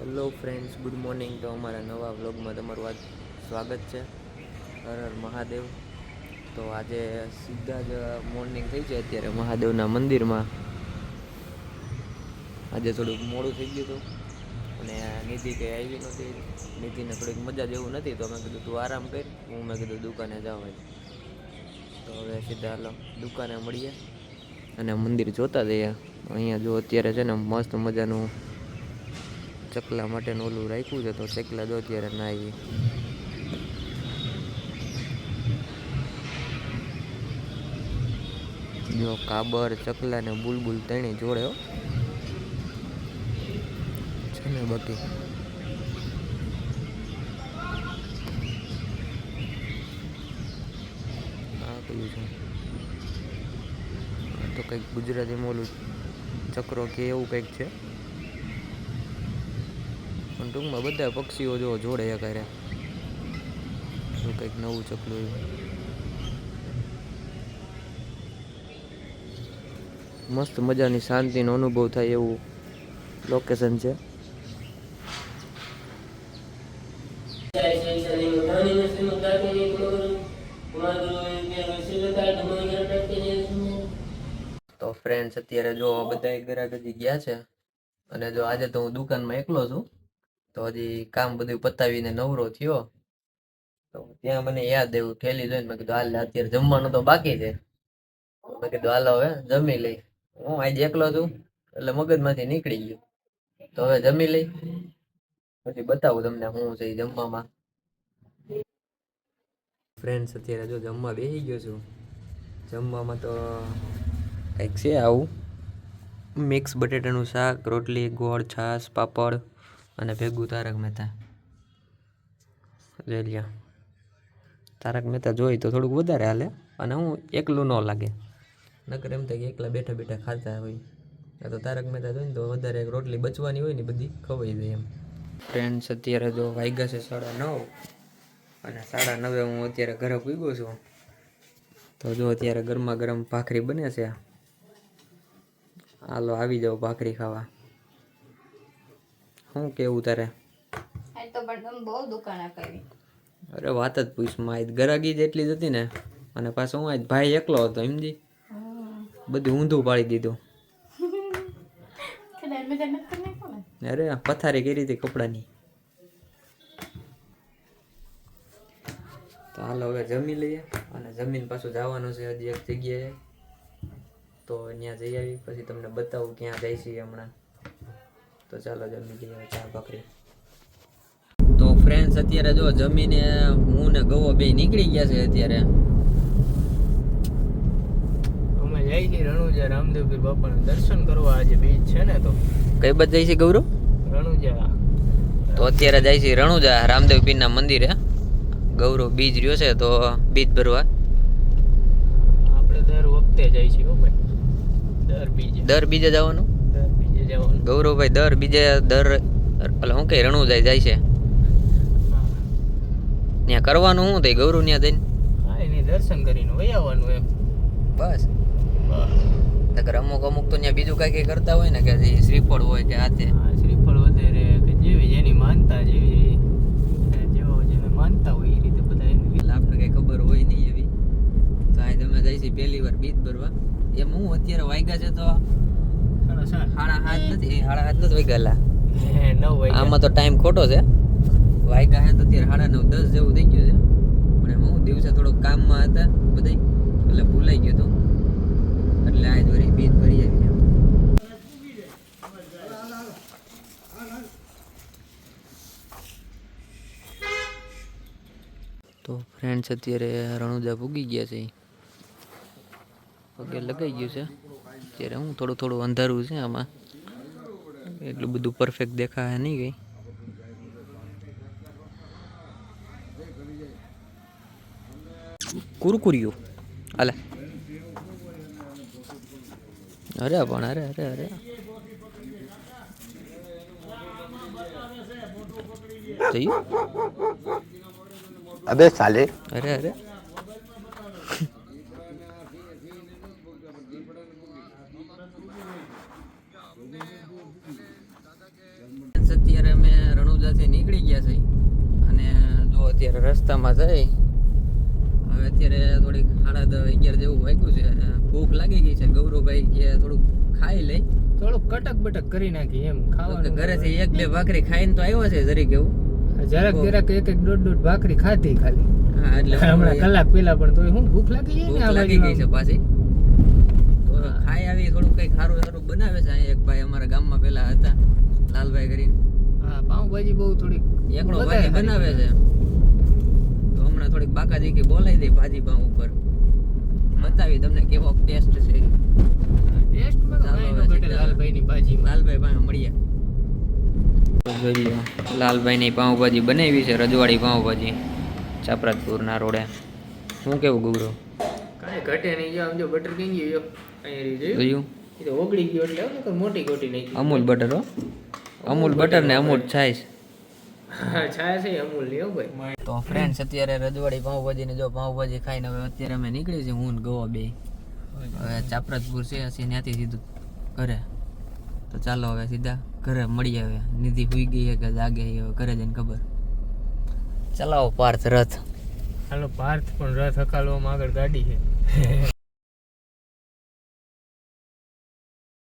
Hello friends, good morning. તો અમારા નવા વ્લોગમાં તમારું સ્વાગત છે. હર હર મહાદેવ. તો આજે સીધા જ મોર્નિંગ થઈ છે અત્યારે મહાદેવના મંદિરમાં. આજે થોડુંક મોડું થઈ ગયું હતું અને નિધિ કંઈ આવી નહોતી. નિધિને થોડીક મજા જેવું નથી, તો મેં કીધું તું આરામ કર, મેં કીધું દુકાને જાવ. તો હવે સીધા હાલો દુકાને મળીએ અને મંદિર જોતા જઈએ. અહીંયા જો અત્યારે છે ને મસ્ત મજાનું ચકલા માટેનું ઓલું રાખ્યું છે, તો ચકલા જો અત્યારે ના આવી. જો કાબર, ચકલા ને બુલબુલ તેણી જોડે છે ને. બાકી આ કયું છે? તો કંઈક ગુજરાતીમાં ઓલું ચક્રો કે એવું કંઈક છે, પણ ટૂંકમાં બધા પક્ષીઓ જો જોડે કરે. તો કંઈક નવું ચકલું મસ્ત મજાની શાંતિનો અનુભવ થાય એવું લોકેશન છે. તો ફ્રેન્ડ્સ, અત્યારે જો બધા ગરાગજી ગયા છે અને જો આજે તો હું દુકાનમાં એકલો છું. તો હજી કામ બધું પતાવીને નવરો થયો, તો ત્યાં મને યાદ આવ્યું ઠેલી જોઈને. મેં કીધું હાલ, અત્યારે જમવાનું તો બાકી છે. મેં કીધું હાલો હવે જમી લઈ. હું આજે એકલો છું એટલે મગજમાંથી નીકળી ગયું. તો હવે જમી લઈ, પછી બતાવું તમને હું છે જમવામાં. ફ્રેન્ડ્સ, અત્યારે જો જમવા બેસી ગયો છું. જમવામાં તો કંઈક છે આવું: મિક્સ બટેટાનું શાક, રોટલી, ગોળ, છાશ, પાપડ અને ભેગું તારક મહેતા. રેલિયા તારક મહેતા જોઈ તો થોડુંક વધારે હાલે, અને હું એકલું ન લાગે. નકર એમ થાય કે એકલા બેઠા બેઠા ખાતા હોય. તો તારક મહેતા જોઈને તો વધારે રોટલી બચવાની હોય ને બધી ખવાઈ જાય એમ. ફ્રેન્ડ્સ, અત્યારે જો વાગ્યા છે 9:30 અને 9:30 હું અત્યારે ઘરે પૂગ્યો છું. તો જો અત્યારે ગરમા ગરમ ભાખરી બને છે. હાલો આવી જાવ ભાખરી ખાવા. શું કેવું તારે? તો પણ તમે બહુ દુકાન કરી. અરે વાત જ પૂછમાં, આજ ગરાગી જ એટલી જ હતી ને, અને પાછો હું આજ ભાઈ એકલો હતો સમજી. બધું ઊંધું પાડી દીધું. અરે પથારી કરી હતી કપડાની. તો હાલો હવે જમી લઈએ, અને જમીન પાછું જવાનું છે હજી એક જગ્યાએ. તો ત્યાં જઈ આવી પછી તમને બતાવું ક્યાં જાય છે હમણાં. તો ચાલો જમી લઈએ ચા ભાખરી. તો ફ્રેન્ડ્સ, અત્યારે જો જમીને હું ને ગવો બે નીકળી ગયા છે. અત્યારે અમે જઈ છીએ રણુજા રામદેવપીર બાપાના દર્શન કરવા. આજે બીજ છે ને, તો કઈ બાજુ જાય છે ગૌરવ? રણુજા. તો અત્યારે જાય છે રણુજા રામદેવપીરના મંદિરે. ગૌરવ બીજ રહ્યો છે તો બીજ ભરવા. આપણે દર વખતે જાય છે ભાઈ, દર બીજે જવાનું. ગૌરવભાઈ દર બીજે શું કઈ રણુજા જાય છે. ત્યાં કરવાનું શું થાય ગૌરવ? ત્યાં જઈને એની દર્શન કરીને વહી આવવાનું એમ. બસ. નકર અમુક તો ત્યાં બીજું કઈ કરતા હોય ને, કે શ્રીફળ હોય કે હાથે શ્રીફળ વધારે કે જેવી જેની માનતા જેવી જેને માનતા હોય એ રીતે બધા એને. આપણે કઈ ખબર હોય નહીં એવી. તો આ તમે જાય છે પહેલી વાર બીજ ભરવા. એમ હું અત્યારે વાગ્યા છે તો 7:30 નથી, 7:30 નથી વાગ્યા. 9 વાગ્યા. આમાં તો ટાઈમ ખોટો છે. વાગ્યા છે તો અત્યારે 9:30 10 જેવું થઈ ગયું છે. પણ હું દિવસે થોડુંક કામમાં હતા બધા, એટલે ભૂલાઈ ગયું હતું. એટલે આજ વળી બીજ ભરી આવી. તો ફ્રેન્ડ્સ, અત્યારે રણુજા પૂગી ગયા છે. પગે લગાઈ ગયું છે. અત્યારે હું થોડું અંધારું છે આમાં, એટલું બધું પરફેક્ટ દેખાય નહીં ગઈ. કુરકુરિયું હાલે. અરે પણ અરે થયું. अबे साले અરે અત્યારે અમે તળાવજાથી નીકળી ગયા છે અને જો અત્યારે રસ્તામાં જઈ હવે અત્યારે થોડીક 10:30-11 જેવું વાગ્યું છે અને ભૂખ લાગી ગઈ છે. ગૌરવભાઈ કે થોડુંક ખાઈ લઈ, થોડુંક કટક બટક કરી નાખી એમ તો કે ખાવાનું. ઘરેથી 1-2 ભાખરી ખાઈને તો આવ્યો છે જરીક એવું. જરાક જરાક એક એક દોઢ ભાખરી ખાધી ખાલી. હા એટલે હમણાં કલાક પેલા પણ તોય હું ભૂખ લાગી જાય ને ભૂખ આ લાગી ગઈ છે બાજુ. પાછી. તો ખાઈ આવી થોડુંક કઈ સારું બનાવે છે. અહીંયા એક ભાઈ અમારા ગામમાં પેલા હતા લાલભાઈ કરીને, હા પાઉંભાજી બહુ થોડીક એકડો વધારે ભાજી સારી બનાવે છે. તો હમણાં થોડીક બાકાજી કે બોલાવી દે ભાજી પાઉં ઉપર, બતાવી તમને કેવો ટેસ્ટ છે. ટેસ્ટમાં તો ચાલો કાંઈ હવે ન ઘટે સીધા લાલભાઈની ભાજીમાં. લાલભાઈ પાસે મળીએ. લાલભાઈની પાઉંભાજી બનાવી છે, રજવાડી પાઉંભાજી ચાપરાતપુરના રોડે. શું કેવું ગુગરો કાંઈ ઘટે નહીં. જો આમ જો બટર કિંગ ગયો અહીંયા રહી જોયું? એ તો ઓગળી ગયો એટલે આમ નકર મોટી ગોટી નાખી. અમૂલ બટર હો, અમૂલ બટર ને અમૂલ છાશ. હા છાયા છે અમૂલ ની હો ભાઈ. તો ફ્રેન્ડ્સ અત્યારે રજવાડી પાઉંભાજી ને જો પાઉંભાજી ખાઈને હવે અત્યારે અમે નીકળી છે, હું ને ગવા બે. હવે ચાપરાતપુર છે ਅਸੀਂ ત્યાંથી સીધું ઘરે. તો ચાલો હવે સીધા ઘરે મળીએ. હવે નિધિ સુઈ ગઈ છે કે જાગે છે હવે ઘરે જઈને ખબર. ચલાવો પાર્થ રથ. હાલો પાર્થ પણ રથ હકાલવામાં આગળ ગાડી છે.